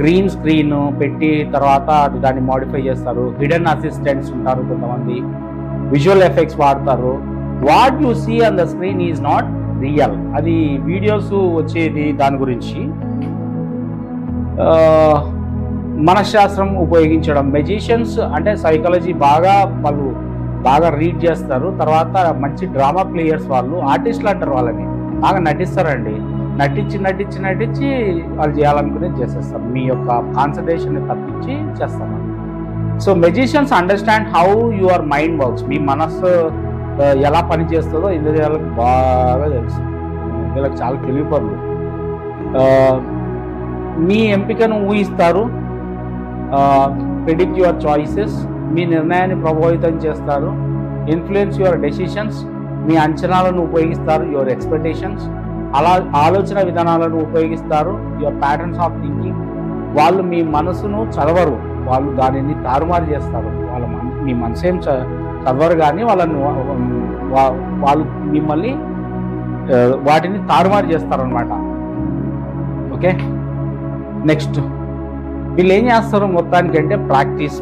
green screen పెట్టి తర్వాత దాన్ని మోడిఫై చేస్తారు. హిడెన్ అసిస్టెంట్స్ ఉంటారు కొంతమంది, విజువల్ ఎఫెక్ట్స్ వాడతారు. What you see on the screen is not real. అది వీడియోస్ వచ్చేది దాని గురించి. మనశ్శాస్త్రం ఉపయోగించడం, మెజిషియన్స్ అంటే సైకాలజీ వాళ్ళు బాగా రీడ్ చేస్తారు. తర్వాత మంచి డ్రామా ప్లేయర్స్, వాళ్ళు ఆర్టిస్టులు అంటారు, వాళ్ళని బాగా నటిస్తారండి. నటించి వాళ్ళు చేయాలనుకునేది చేసేస్తారు. మీ యొక్క కాన్సన్ట్రేషన్ తప్పించి చేస్తారు. So magicians understand how your mind works. మీ మనస్సు ఎలా పని చేస్తుందో ఇంద్రియాలకు బాగా తెలుసు. వీళ్ళకి చాలా తెలివిపరులు. మీ ఎంపికను ఊహిస్తారు, ప్రిడిక్ట్ యువర్ చాయిసెస్, మీ నిర్ణయాన్ని ప్రభావితం చేస్తారు. ఇన్ఫ్లుయెన్స్ యువర్ డెసిషన్స్, మీ అంచనాలను ఉపయోగిస్తారు. యువర్ ఎక్స్పెక్టేషన్స్, ఆలోచన విధానాలను ఉపయోగిస్తారు. యువర్ ప్యాటర్న్స్ ఆఫ్ థింకింగ్, వాళ్ళు మీ మనసును చదవరు, వాళ్ళు దానిని తారుమారు చేస్తారు. మీ మనసు ఏం చదవరు కానీ వాళ్ళు మిమ్మల్ని వాటిని తారుమారు చేస్తారు అనమాట. ఓకే, నెక్స్ట్ వీళ్ళు ఏం చేస్తారు మొత్తానికి అంటే practice.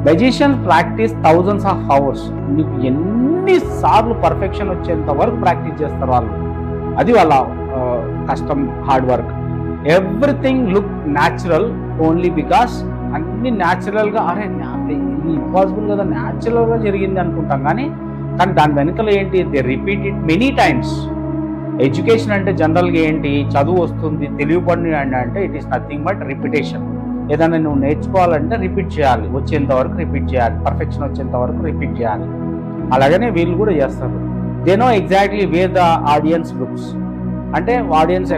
Magician practice thousands of hours. మీకు ఎన్నిసార్లు పర్ఫెక్షన్ వచ్చేంత వరకు ప్రాక్టీస్ చేస్తారు వాళ్ళు. అది వాళ్ళ కష్టం, hard work. Everything look natural only because, అన్ని న్యాచురల్గా, అరే ఇది ఇంపాసిబుల్ కదా, న్యాచురల్గా జరిగింది అనుకుంటాం కానీ దాని వెనుకలో ఏంటి, they repeat it many times. Education అంటే జనరల్గా ఏంటి, చదువు వస్తుంది, తెలియపడి అంటే it is nothing but repetition. ఏదైనా నువ్వు నేర్చుకోవాలంటే రిపీట్ చేయాలి, వచ్చేంత వరకు రిపీట్ చేయాలి, పర్ఫెక్షన్ వచ్చేంత వరకు రిపీట్ చేయాలి. అలాగనే వీళ్ళు కూడా చేస్తారు. They know exactly where the audience looks. అంటే ఆడియన్స్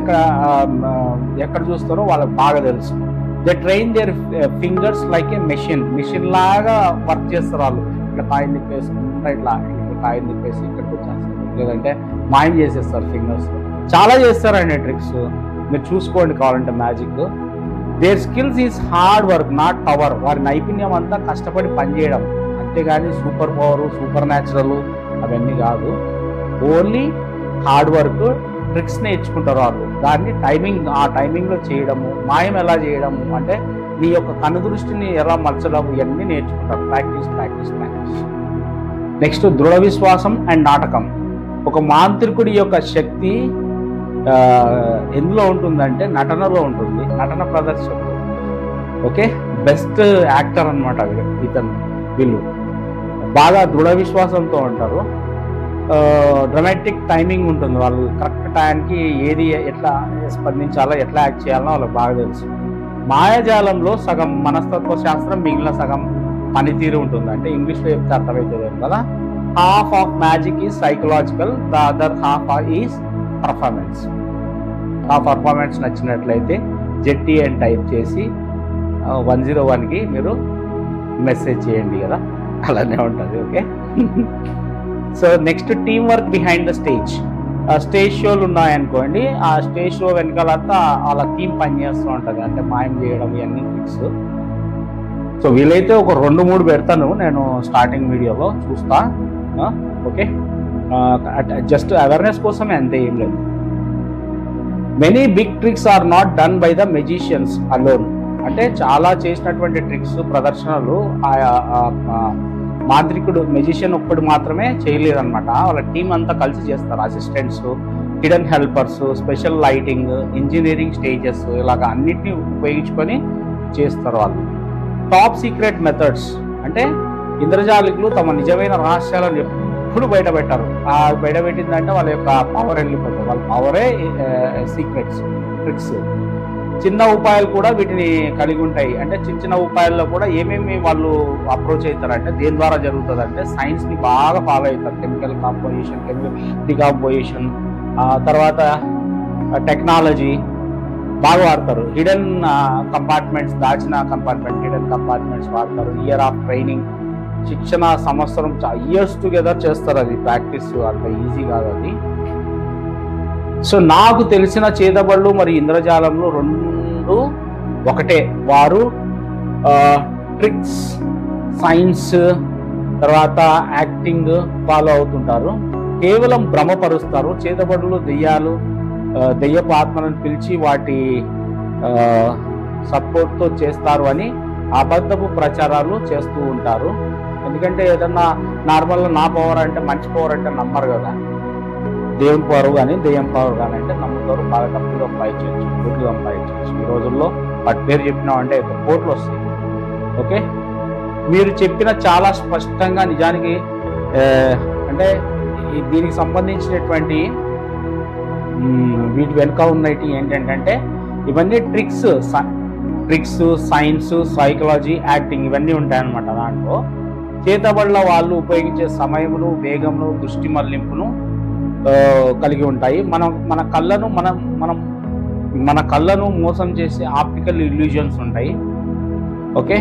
ఎక్కడ చూస్తారో వాళ్ళకి బాగా తెలుసు. They train their fingers like a machine లాగా వర్క్ చేస్తారు వాళ్ళు. ఇట్లా కాయిన్ తిప్పేసుకుంటా, ఇట్లా కాయిన్ తిప్పేసి ఇక్కడికి వచ్చేస్తారు, లేదంటే మాయం చేసేస్తారు ఫింగర్స్. చాలా చేస్తారండి ట్రిక్స్, మీరు చూసుకోండి కావాలంటే magic. Their skills is hard work not power. వారి నైపుణ్యం అంతా కష్టపడి పనిచేయడం, అంతేగాని సూపర్ పవర్, సూపర్ న్యాచురల్ అవన్నీ కాదు. ఓన్లీ హార్డ్ వర్క్, ట్రిక్స్ నేర్చుకుంటారు వాళ్ళు. దాన్ని ఆ టైమింగ్లో చేయడము, మాయం ఎలా చేయడము, అంటే నీ యొక్క కనుదృష్టిని ఎలా మలచడం, ఇవన్నీ నేర్చుకుంటారు. ప్రాక్టీస్. నెక్స్ట్ దృఢ విశ్వాసం అండ్ నాటకం. ఒక మాంత్రికుడి యొక్క శక్తి ఎందులో ఉంటుందంటే నటనలో ఉంటుంది, నటన ప్రదర్శనలో. ఓకే, బెస్ట్ యాక్టర్ అనమాట వీళ్ళు. బాగా దృఢ విశ్వాసంతో ఉంటారు. డ్రమాటిక్ టైమింగ్ ఉంటుంది, వాళ్ళు కరెక్ట్ టైంకి ఏది ఎట్లా స్పందించాలో, ఎట్లా యాక్ట్ చేయాలో వాళ్ళకి బాగా తెలుసు. మాయాజాలంలో సగం మనస్తత్వ శాస్త్రం, మిగిలిన సగం పనితీరు ఉంటుంది. అంటే ఇంగ్లీష్లో చెప్తే అర్థమవుతుంది కదా. Half of magic is psychological, the other half is performance. ఆ పర్ఫార్మెన్స్ నచ్చినట్లయితే జెట్టి అని టైప్ చేసి 101కి మీరు మెసేజ్ చేయండి కదా, అలానే ఉంటుంది. Okay, so next team work behind the stage. Stage షోలు ఉన్నాయనుకోండి, ఆ స్టేజ్ షో వెనకాలంతా వాళ్ళ టీం పనిచేస్తూ ఉంటుంది. అంటే మాయం చేయడం, ఇవన్నీ ట్రిక్స్. సో వీలైతే ఒక 2-3 పెడతాను నేను స్టార్టింగ్ వీడియోలో, చూస్తా. ఓకే, జస్ట్ అవేర్నెస్ కోసమే, అంతే, ఏం లేదు. Many big tricks are not done by the magicians alone. అంటే చాలా చేసినటువంటి ట్రిక్స్, ప్రదర్శనలు మాంత్రికుడు, మెజిషియన్ ఒక్కడు మాత్రమే చేయలేదన్నమాట. వాళ్ళ టీం అంతా కలిసి చేస్తారు. Assistants, hidden helpers, special lighting, engineering stages, ఇలాగ అన్నిటినీ ఉపయోగించుకొని చేస్తారు వాళ్ళు. టాప్ సీక్రెట్ మెథడ్స్ అంటే ఇంద్రజాలికులు తమ నిజమైన రహస్యాలను ఎప్పుడు బయట పెట్టారు. ఆ బయట పెట్టిందంటే వాళ్ళ యొక్క పవర్ వెళ్ళిపోతుంది. వాళ్ళ పవరే సీక్రెట్స్, ట్రిక్స్. చిన్న ఉపాయాలు కూడా వీటిని కలిగి ఉంటాయి. అంటే చిన్న చిన్న ఉపాయాల్లో కూడా ఏమేమి వాళ్ళు అప్రోచ్ అవుతారంటే దేని ద్వారా జరుగుతుంది అంటే సైన్స్ని బాగా ఫాలో అవుతారు. కెమికల్ కాంపోజిషన్, కెమికల్ డికాంపోజిషన్, తర్వాత టెక్నాలజీ బాగా వాడతారు. హిడెన్ కంపార్ట్మెంట్స్, దాచిన హిడెన్ కంపార్ట్మెంట్స్ వాడతారు. ఇయర్ ఆఫ్ ట్రైనింగ్, శిక్షణ సంవత్సరం ఇయర్స్ టుగెదర్ చేస్తారు. అది ప్రాక్టీస్ అంత ఈజీ కాదు అది. సో నాకు తెలిసిన చేతబడులు మరియు ఇంద్రజాలంలో రెండు ఒకటే. వారు ట్రిక్స్, సైన్స్, తర్వాత యాక్టింగ్ ఫాలో అవుతుంటారు. కేవలం భ్రమపరుస్తారు. చేతబడులు దెయ్యాలు, దెయ్యపు ఆత్మలను పిలిచి వాటి సపోర్ట్తో చేస్తారు అని అబద్ధపు ప్రచారాలు చేస్తూ ఉంటారు. ఎందుకంటే ఏదన్నా నార్మల్గా నా పవర్ అంటే, మంచి పవర్ అంటే నమ్మరు కదా. దేవుని పవర్ కానీ దెయ్యం పవర్ కానీ అంటే నమ్ముతారు. బాగా డబ్బులు సంపాదించవచ్చు, కోట్లు సంపాదించవచ్చు. ఈ రోజుల్లో వాటి పేరు చెప్పినామంటే కోట్లు వస్తాయి. ఓకే, మీరు చెప్పిన చాలా స్పష్టంగా నిజానికి అంటే దీనికి సంబంధించినటువంటి వీటి వెనుక ఉన్నటి ఏంటంటే ఇవన్నీ ట్రిక్స్, సైన్స్, సైకాలజీ, యాక్టింగ్ ఇవన్నీ ఉంటాయన్నమాట. దాంట్లో చేతబడుల వాళ్ళు ఉపయోగించే సమయమును, వేగమును, దృష్టి మళ్లింపును కలిగి ఉంటాయి. మన కళ్ళను మోసం చేసే ఆప్టికల్ ఇల్యూజన్స్ ఉంటాయి. ఓకే,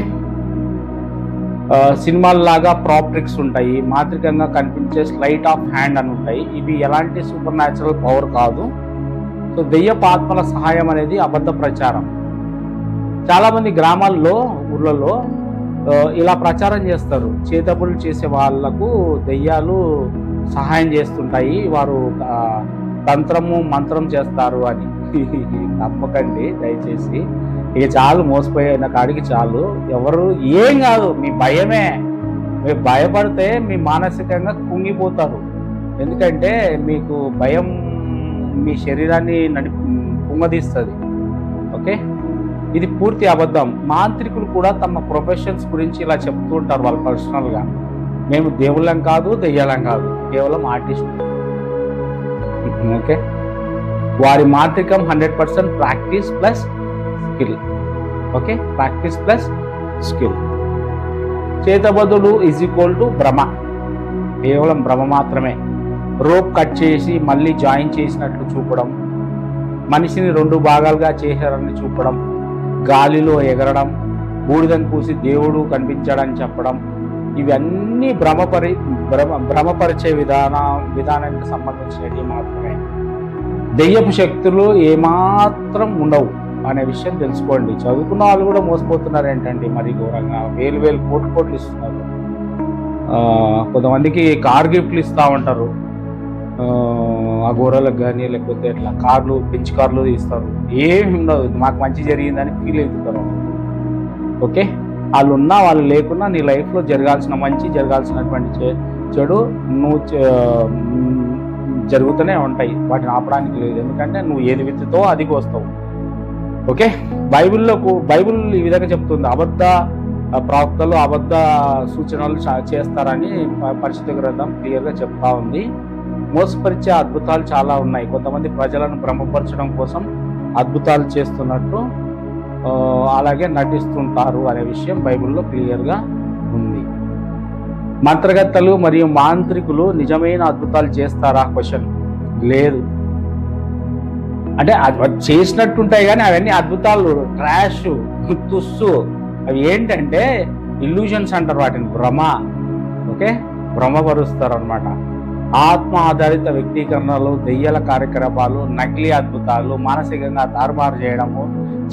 సినిమాల్లాగా ప్రాప్ట్రిక్స్ ఉంటాయి. మాత్రికంగా కనిపించే స్లైట్ ఆఫ్ హ్యాండ్ అని ఉంటాయి. ఇవి ఎలాంటి సూపర్ న్యాచురల్ పవర్ కాదు. సో దెయ్యపు ఆత్మల సహాయం అనేది అబద్ధ ప్రచారం. చాలామంది గ్రామాల్లో, ఊర్లలో ఇలా ప్రచారం చేస్తారు. చేతబడులు చేసే వాళ్లకు దెయ్యాలు సహాయం చేస్తుంటాయి, వారు తంత్రము మంత్రం చేస్తారు అని. నమ్మకండి దయచేసి. ఇక చాలు, మోసపోయిన కాడికి చాలు. ఎవరు ఏం కాదు, మీ భయమే. మీరు భయపడితే మీ మానసికంగా కుంగిపోతారు. ఎందుకంటే మీకు భయం మీ శరీరాన్ని కుంగదీస్తుంది. ఓకే, ఇది పూర్తి అబద్ధం. మాంత్రికులు కూడా తమ ప్రొఫెషన్స్ గురించి ఇలా చెప్తూ ఉంటారు వాళ్ళు పర్సనల్గా. మేము దేవుళ్ళం కాదు, దెయ్యాలం కాదు, కేవలం ఆర్టిస్ట్. ఓకే, వారి మాంత్రికం 100% practice plus skill. Okay, practice plus skill. చేతబదులు = భ్రమ, కేవలం భ్రమ మాత్రమే. రోప్ కట్ చేసి మళ్ళీ జాయిన్ చేసినట్లు చూపడం, మనిషిని 2 భాగాలుగా చేశారని చూపడం, గాలిలో ఎగరడం, బూడిదని పూసి దేవుడు కనిపించాడని చెప్పడం, ఇవన్నీ భ్రమపరిచే విధానానికి సంబంధించినవి మాత్రమే. దెయ్యపు శక్తులు ఏమాత్రం ఉండవు అనే విషయం తెలుసుకోండి. చదువుకున్న వాళ్ళు కూడా మోసపోతున్నారు ఏంటండి మరి ఘోరంగా. వేలు కోట్లు ఇస్తున్నారు. కొంతమందికి కార్ గిఫ్ట్లు ఇస్తూ ఉంటారు, ఆ గోరలకు కానీ, లేకపోతే ఇట్లా కార్లు, బెంచ్ కార్లు ఇస్తారు. ఏమి ఉండదు, మాకు మంచి జరిగిందని ఫీల్ అవుతుంటారు. ఓకే, వాళ్ళు ఉన్నా వాళ్ళు లేకున్నా నీ లైఫ్లో జరగాల్సిన మంచి, జరగాల్సినటువంటి చెడు జరుగుతూనే ఉంటాయి. వాటిని ఆపడానికి లేదు. ఎందుకంటే నువ్వు ఏది విత్తుతో అది కోస్తావు. ఓకే, బైబిల్ ఈ విధంగా చెప్తుంది. అబద్ధ ప్రవక్తలు అబద్ధ సూచనలు చేస్తారని పరిశుద్ధ గ్రంథం క్లియర్గా చెప్తా ఉంది. మోసపరిచే అద్భుతాలు చాలా ఉన్నాయి. కొంతమంది ప్రజలను భ్రమపరచడం కోసం అద్భుతాలు చేస్తున్నట్టు అలాగే నటిస్తుంటారు అనే విషయం బైబిల్లో క్లియర్గా ఉంది. మంత్రగత్తలు మరియు మాంత్రికులు నిజమైన అద్భుతాలు చేస్తారా? క్వశ్చన్ లేదు. అంటే చేసినట్టుంటాయి కానీ అవన్నీ అద్భుతాలు ట్రాష్, తుస్సు. అవి ఏంటంటే ఇల్యూజన్స్ అంటారు వాటిని, భ్రమ. ఓకే, భ్రమపరుస్తారు అనమాట. ఆత్మ ఆధారిత వ్యక్తీకరణలు, దెయ్యాల కార్యకలాపాలు, నకిలీ అద్భుతాలు, మానసికంగా తారుమారు చేయడము,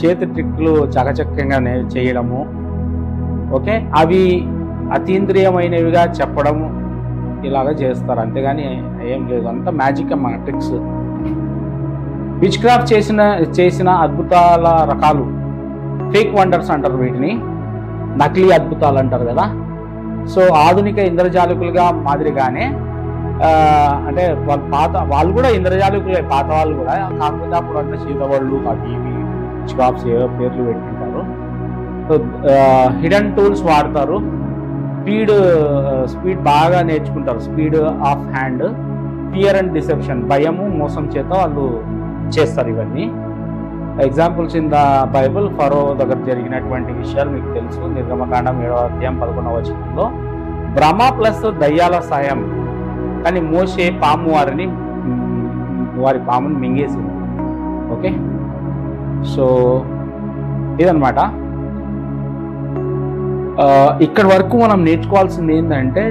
చేతి ట్రిక్లు చకచక్యంగా చేయడము. ఓకే, అవి అతీంద్రియమైనవిగా చెప్పడము, ఇలాగ చేస్తారు. అంతేగాని ఏం లేదు, అంతా మ్యాజిక్ అమ్మా, ట్రిక్స్. విచ్ క్రాఫ్ట్ చేసిన అద్భుతాల రకాలు, ఫేక్ వండర్స్ అంటారు వీటిని, నకిలీ అద్భుతాలు అంటారు కదా. సో ఆధునిక ఇంద్రజాలికులుగా మాదిరిగానే అంటే వాళ్ళు కూడా ఇంద్రజాలికులే, పాత వాళ్ళు కూడా. కాకపోతే అప్పుడు అంటే చేతబడులు అవి ఇవి క్రాఫ్ట్స్ ఏవో పేర్లు పెట్టింటారు. సో హిడెన్ టూల్స్ వాడతారు. స్పీడ్ బాగా నేర్చుకుంటారు. Speed of hand, fear and deception, భయము మోసం చేత వాళ్ళు చేస్తారు ఇవన్నీ. Examples in the Bible. Pharaoh దగ్గర జరిగినటువంటి విషయాలు మీకు తెలుసు. నిర్గమకాండం 7వ అధ్యాయం 11వ వచనంలో భ్రమ ప్లస్ దయ్యాల సాయం. కానీ మోషే పాము వారి పాముని మింగేసింది. ఓకే, సో ఇదనమాట. ఇక్కడి వరకు మనం నేర్చుకోవాల్సింది ఏంటంటే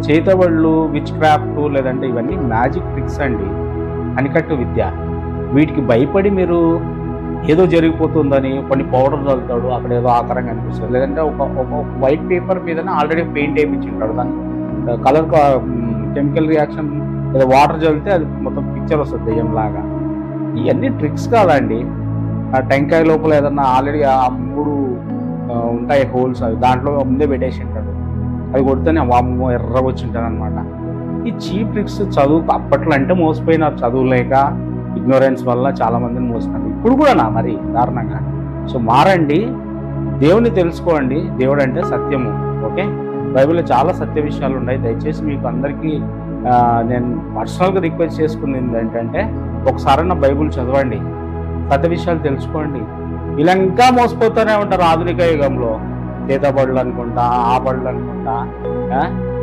చేతబడులు, విచ్ క్రాఫ్ట్, లేదంటే ఇవన్నీ మ్యాజిక్ ట్రిక్స్ అండి, అనికట్టు విద్య. వీటికి భయపడి మీరు ఏదో జరిగిపోతుందని కొన్ని పౌడర్ చల్లుతాడు, అక్కడ ఏదో ఆకారంగా అనిపిస్తుంది. లేదంటే ఒక వైట్ పేపర్ మీదనే ఆల్రెడీ పెయింట్ వేయించుంటాడు, దాన్ని కలర్ కెమికల్ రియాక్షన్ ఏదో వాటర్ చల్లితే అది మొత్తం పిక్చర్ వస్తుంది దెయ్యంలాగా. ఇవన్నీ ట్రిక్స్ కాదండి. ఆ టెంకాయ లోపల ఏదన్నా ఆల్రెడీ ఆ 3 ఉంటాయి హోల్స్, అవి దాంట్లో ముందే పెట్టేసి ఉంటాడు, అవి కొడితేనే వామ్మో ఎర్రగా వచ్చి ఉంటాను అనమాట. ఈ చీప్ ట్రిక్స్ చదువు అప్పట్లో అంటే మోసపోయినారు, చదువు లేక ఇగ్నోరెన్స్ వల్ల చాలా మందిని మోస్తున్నారు. ఇప్పుడు కూడా మరి దారుణంగా. సో మారండి, దేవుని తెలుసుకోండి. దేవుడు అంటే సత్యము. ఓకే, బైబిల్లో చాలా సత్య విషయాలు ఉన్నాయి. దయచేసి మీకు అందరికీ నేను పర్సనల్గా రిక్వెస్ట్ చేసుకునేది ఏంటంటే ఒకసారైనా బైబిల్ చదవండి, సత్య విషయాలు తెలుసుకోండి. ఇలా ఇంకా మోసపోతూనే ఉంటారు ఆధునిక యుగంలో. చేతబడులు అనుకుంటా, ఆ బడులు అనుకుంటా,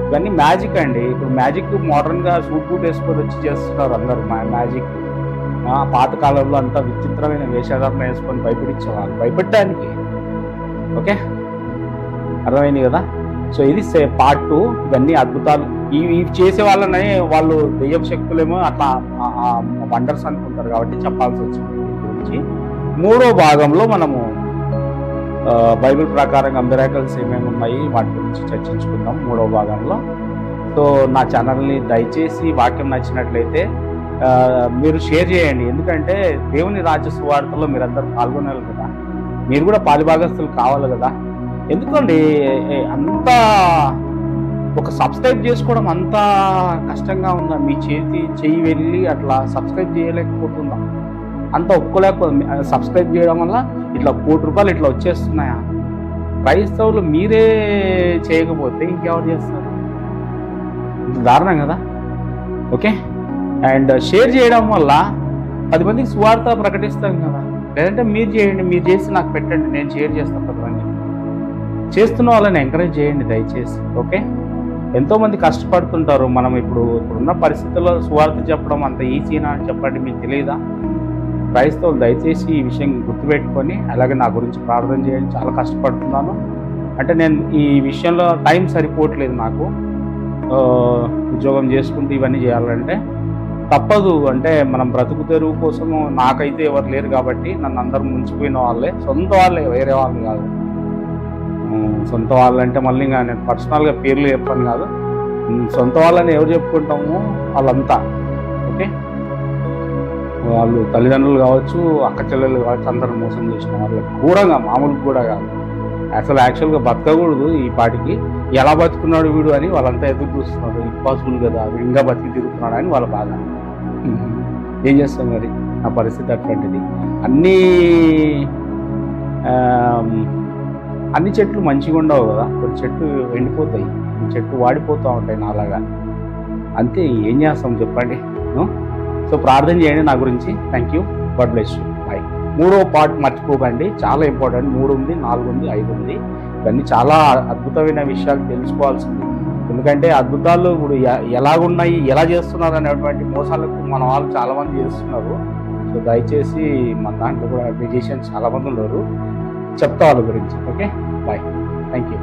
ఇవన్నీ మ్యాజిక్ అండి. ఇప్పుడు మ్యాజిక్ మోడర్న్గా సూట్ బూట్ వేసుకొని వచ్చి చేస్తున్నారు అందరూ మ్యాజిక్. పాతకాలంలో అంతా విచిత్రమైన వేషధారణ వేసుకొని భయపెట్టించేవాళ్ళు, భయపెట్టడానికి. ఓకే, అర్థమైంది కదా. సో ఇది పార్ట్ 2. ఇవన్నీ అద్భుతాలు ఇవి చేసే వాళ్ళనే వాళ్ళు దెయ్యం శక్తులేమో అట్లా వండర్స్ అనుకుంటారు కాబట్టి చెప్పాల్సి వచ్చింది గురించి. 3వ భాగంలో మనము బైబిల్ ప్రకారంగా మిరాకిల్స్ ఏమేమి ఉన్నాయి వాటి గురించి చర్చించుకుందాం 3వ భాగంలో. సో నా ఛానల్ని దయచేసి వాక్యం నచ్చినట్లయితే మీరు షేర్ చేయండి. ఎందుకంటే దేవుని రాజ్య సువార్తలో మీరందరూ పాల్గొనాలి కదా, మీరు కూడా పాలిభాగస్తులు కావాలి కదా. ఎందుకండి అంత ఒక సబ్స్క్రైబ్ చేసుకోవడం అంత కష్టంగా ఉందా? మీ చెయ్యి వెళ్ళి అట్లా సబ్స్క్రైబ్ చేయలేకపోతుందా? అంత ఒప్పుకోలేకపోతుంది. సబ్స్క్రైబ్ చేయడం వల్ల ఇట్లా ₹1,00,00,000 ఇట్లా వచ్చేస్తున్నాయా? క్రైస్తవులు మీరే చేయకపోతే ఇంకెవరు చేస్తారు? దారుణం కదా. ఓకే, అండ్ షేర్ చేయడం వల్ల 10 మందికి సువార్త ప్రకటిస్తాం కదా. లేదంటే మీరు చేయండి, మీరు చేసి నాకు పెట్టండి, నేను షేర్ చేస్తాను 10 మంది. చేస్తున్న వాళ్ళని ఎంకరేజ్ చేయండి దయచేసి. ఓకే, ఎంతోమంది కష్టపడుతుంటారు. మనం ఇప్పుడున్న పరిస్థితుల్లో సువార్త చెప్పడం అంత ఈజీనా అని చెప్పండి, మీకు తెలియదా? క్రైస్తవులు దయచేసి ఈ విషయం గుర్తుపెట్టుకొని అలాగే నా గురించి ప్రార్థన చేయండి. చాలా కష్టపడుతున్నాను. అంటే నేను ఈ విషయంలో టైం సరిపోవట్లేదు నాకు. ఉద్యోగం చేసుకుంటూ ఇవన్నీ చేయాలంటే తప్పదు. అంటే మనం బ్రతుకు తెరువు కోసము నాకైతే ఎవరు లేరు కాబట్టి నన్ను అందరూ ముంచిపోయిన వాళ్ళే, సొంత వాళ్ళే, వేరే వాళ్ళు కాదు. సొంత వాళ్ళంటే మళ్ళీ ఇంకా నేను పర్సనల్గా పేర్లు చెప్పాను కాదు, సొంత వాళ్ళని ఎవరు చెప్పుకుంటాము వాళ్ళంతా. ఓకే, వాళ్ళు తల్లిదండ్రులు కావచ్చు, అక్క చెల్లెలు కావచ్చు, అందరూ మోసం చేసిన వాళ్ళు ఘోరంగా, మామూలు కూడా కాదు. అసలు యాక్చువల్గా బతకకూడదు ఈ పాటికి. ఎలా బతుకున్నాడు వీడు అని వాళ్ళంతా ఎదురు చూస్తున్నారు. ఇంపాసిబుల్ కదా, ఇంకా బతికి తిరుగుతున్నాడు అని వాళ్ళ బాధ. ఏం చేస్తాం మరి, నా పరిస్థితి అటువంటిది. అన్ని చెట్లు మంచిగా ఉండవు కదా, కొన్ని చెట్లు ఎండిపోతాయి, కొన్ని చెట్లు వాడిపోతూ ఉంటాయి నాలాగా. అంతే, ఏం చేస్తాం చెప్పండి. సో ప్రార్థన చేయండి నా గురించి. Thank you, God bless you, bye. 3వ పార్ట్ మర్చిపోకండి, చాలా ఇంపార్టెంట్. 3 ఉంది, 4 ఉంది, 5 ఉంది. ఇవన్నీ చాలా అద్భుతమైన విషయాలు తెలుసుకోవాల్సింది. ఎందుకంటే అద్భుతాలు ఇప్పుడు ఎలాగున్నాయి, ఎలా చేస్తున్నారు అనేటువంటి మోసాలకు మన వాళ్ళు చాలామంది చేస్తున్నారు. సో దయచేసి మన దాంట్లో కూడా మ్యూజిషియన్స్ చాలామంది ఉన్నారు, చెప్తా వాళ్ళ గురించి. Okay, bye, thank you.